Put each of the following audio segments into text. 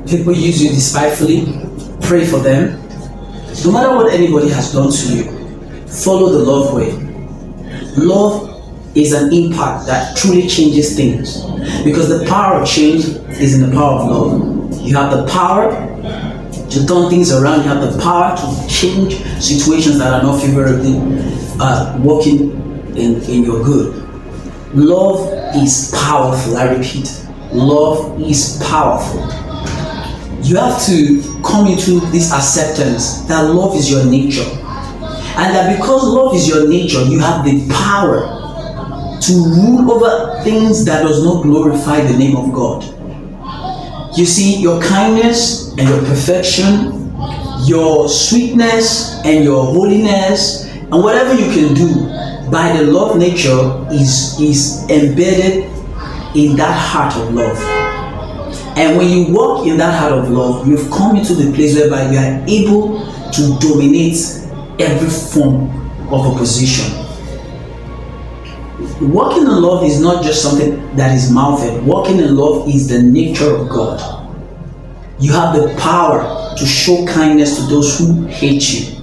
people use you despitefully, pray for them. No matter what anybody has done to you, follow the love way. Love is an impact that truly changes things, because the power of change is in the power of love. You have the power to turn things around. You have the power to change situations that are not favorably working in your good. Love is powerful. I repeat, love is powerful. You have to come into this acceptance that love is your nature, and that because love is your nature, you have the power to rule over things that does not glorify the name of God. You see, your kindness and your perfection, your sweetness and your holiness, and whatever you can do by the love nature is embedded in that heart of love. And when you walk in that heart of love, you've come into the place whereby you are able to dominate every form of opposition. Walking in love is not just something that is mouthed. Walking in love is the nature of God. You have the power to show kindness to those who hate you.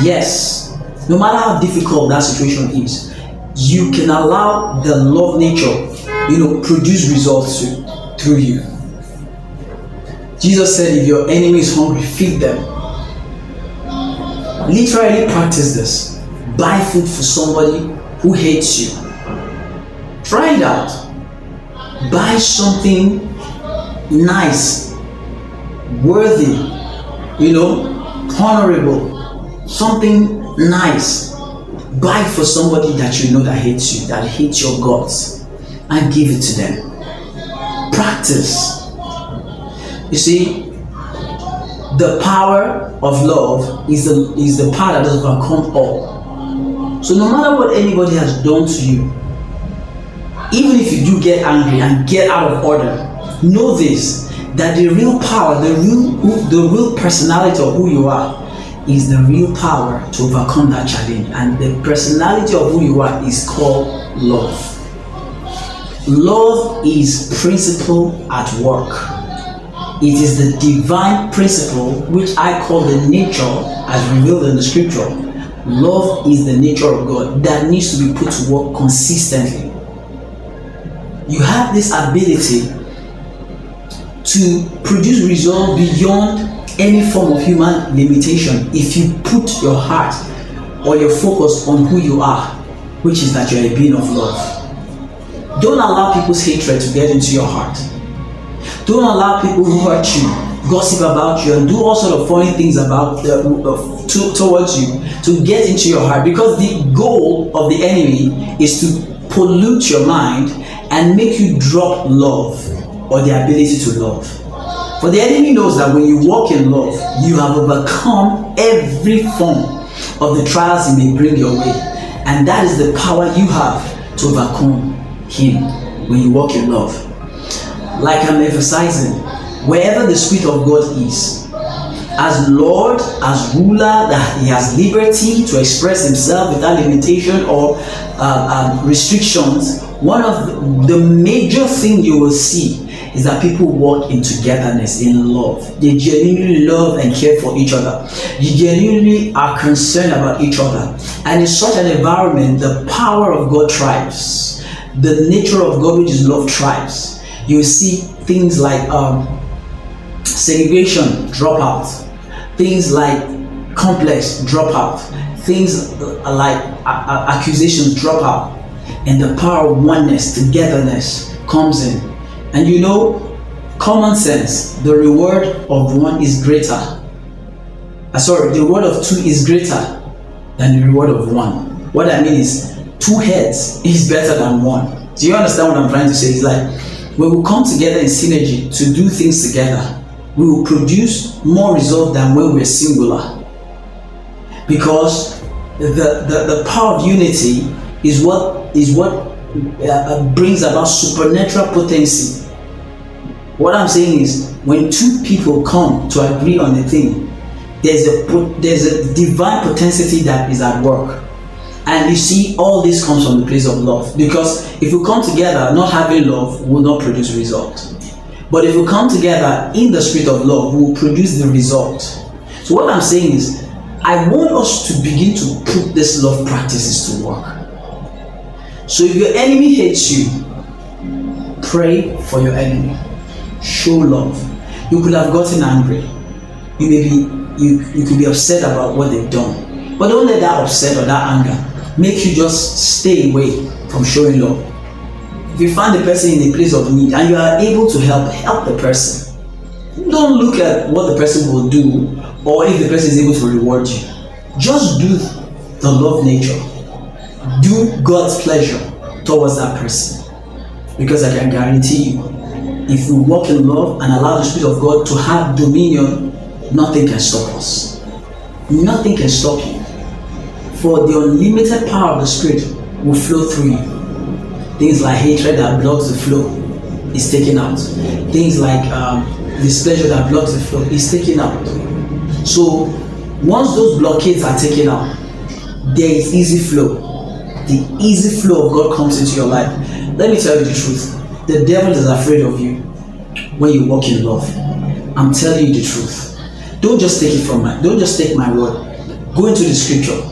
Yes, no matter how difficult that situation is, you can allow the love nature, produce results through you. Jesus said, if your enemy is hungry, feed them. Literally practice this. Buy food for somebody who hates you. Try it out. Buy something nice, worthy, honorable, something nice. Buy for somebody that you know that hates you, that hates your guts, and give it to them. Practice. You see, the power of love is the power that does overcome all. So no matter what anybody has done to you, even if you do get angry and get out of order, know this, that the real power, the real personality of who you are is the real power to overcome that challenge. And the personality of who you are is called love. Love is principle at work. It is the divine principle, which I call the nature as revealed in the scripture. Love is the nature of God that needs to be put to work consistently. You have this ability to produce results beyond any form of human limitation if you put your heart or your focus on who you are, which is that you're a being of love. Don't allow people's hatred to get into your heart. Don't allow people who hurt you, gossip about you, and do all sort of funny things towards you to get into your heart, because the goal of the enemy is to pollute your mind and make you drop love or the ability to love. For the enemy knows that when you walk in love, you have overcome every form of the trials he may bring your way. And that is the power you have to overcome him when you walk in love. Like I'm emphasizing, wherever the Spirit of God is, as Lord, as ruler, that he has liberty to express himself without limitation or restrictions, one of the major things you will see is that people walk in togetherness, in love. They genuinely love and care for each other. They genuinely are concerned about each other. And in such an environment, the power of God thrives. The nature of God, which is love, thrives. You see things like segregation drop out. Things like complex drop out. Things like accusations drop out. And the power of oneness, togetherness comes in. And common sense, the reward of one is greater. The reward of two is greater than the reward of one. What I mean is, 2 heads is better than 1. Do you understand what I'm trying to say? It's like, when we come together in synergy to do things together, we will produce more results than when we're singular. Because the power of unity is what brings about supernatural potency. What I'm saying is, when 2 people come to agree on a thing, there's a divine potency that is at work. And you see, all this comes from the place of love. Because if we come together not having love, we will not produce results. But if we come together in the spirit of love, we will produce the result. So what I'm saying is, I want us to begin to put these love practices to work. So if your enemy hates you, pray for your enemy. Show love. You could have gotten angry. You could be upset about what they've done. But don't let that upset or that anger make you just stay away from showing love. If you find the person in a place of need and you are able to help the person. Don't look at what the person will do or if the person is able to reward you. Just do the love nature. Do God's pleasure towards that person. Because I can guarantee you, if we walk in love and allow the Spirit of God to have dominion, nothing can stop us. Nothing can stop you. For the unlimited power of the Spirit will flow through you. Things like hatred that blocks the flow is taken out. Things like displeasure that blocks the flow is taken out. So once those blockades are taken out, there is easy flow. The easy flow of God comes into your life. Let me tell you the truth. The devil is afraid of you when you walk in love. I'm telling you the truth. Don't just take my word. Go into the scripture.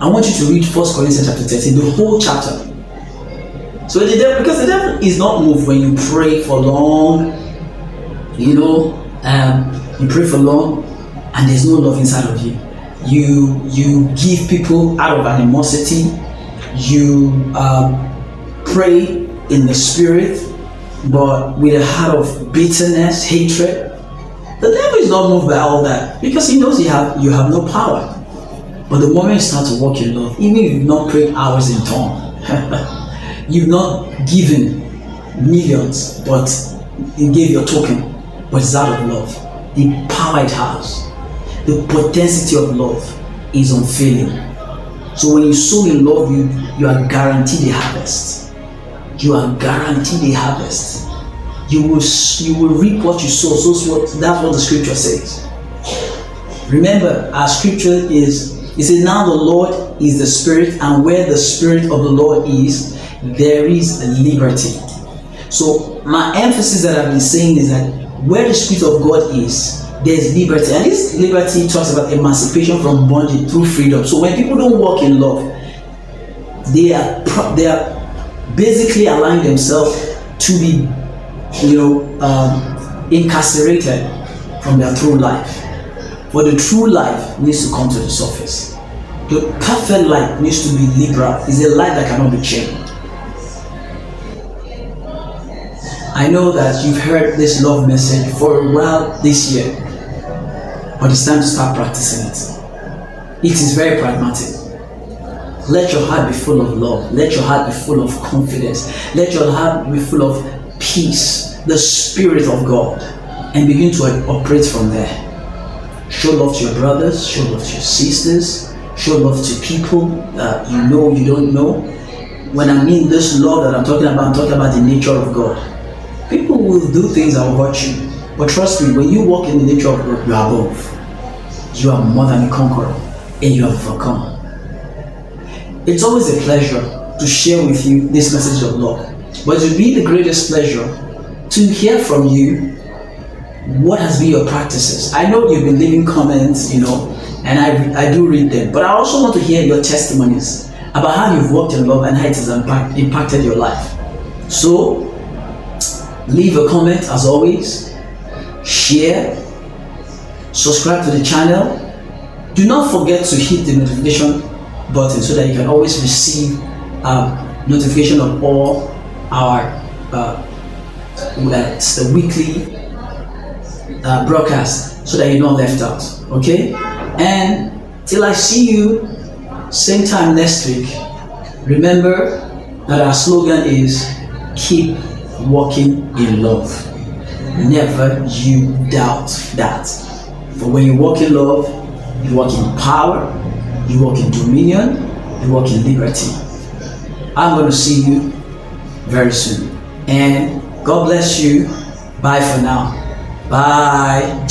I want you to read 1 Corinthians chapter 13, the whole chapter. So because the devil is not moved when you pray for long, you pray for long and there's no love inside of you. You give people out of animosity. You pray in the spirit, but with a heart of bitterness, hatred. The devil is not moved by all that because he knows you have no power. But the moment you start to walk in love, even if you've not prayed hours in tongue, you've not given millions, but you gave your token, but it's out of love. The power it has, the potency of love is unfailing. So when you sow in love, you are guaranteed a harvest. You are guaranteed a harvest. You will reap what you sow. So that's what the scripture says. Remember, our scripture it says, now the Lord is the Spirit, and where the Spirit of the Lord is, there is liberty. So my emphasis that I've been saying is that where the Spirit of God is, there's liberty. And this liberty talks about emancipation from bondage through freedom. So when people don't walk in love, they are basically allowing themselves to be incarcerated from their true life. But the true life needs to come to the surface. The perfect life needs to be liberal. It's a life that cannot be chained. I know that you've heard this love message for a while this year, but it's time to start practicing it. It is very pragmatic. Let your heart be full of love. Let your heart be full of confidence. Let your heart be full of peace, the Spirit of God, and begin to operate from there. Show love to your brothers, show love to your sisters, show love to people that you don't know. When I mean this love that I'm talking about the nature of God. People will do things that will hurt you, but trust me, when you walk in the nature of God, you are above. You are more than a conqueror, and you have overcome. It's always a pleasure to share with you this message of love, but it will be the greatest pleasure to hear from you what has been your practices. I know you've been leaving comments, and I do read them, but I also want to hear your testimonies about how you've walked in love and how it has impacted your life. So leave a comment as always, share, subscribe to the channel. Do not forget to hit the notification button so that you can always receive notification of all our weekly broadcast, so that you're not left out. Okay? And till I see you same time next week, remember that our slogan is keep walking in love. Never you doubt that. For when you walk in love, you walk in power, you walk in dominion, you walk in liberty. I'm going to see you very soon. And God bless you. Bye for now. Bye.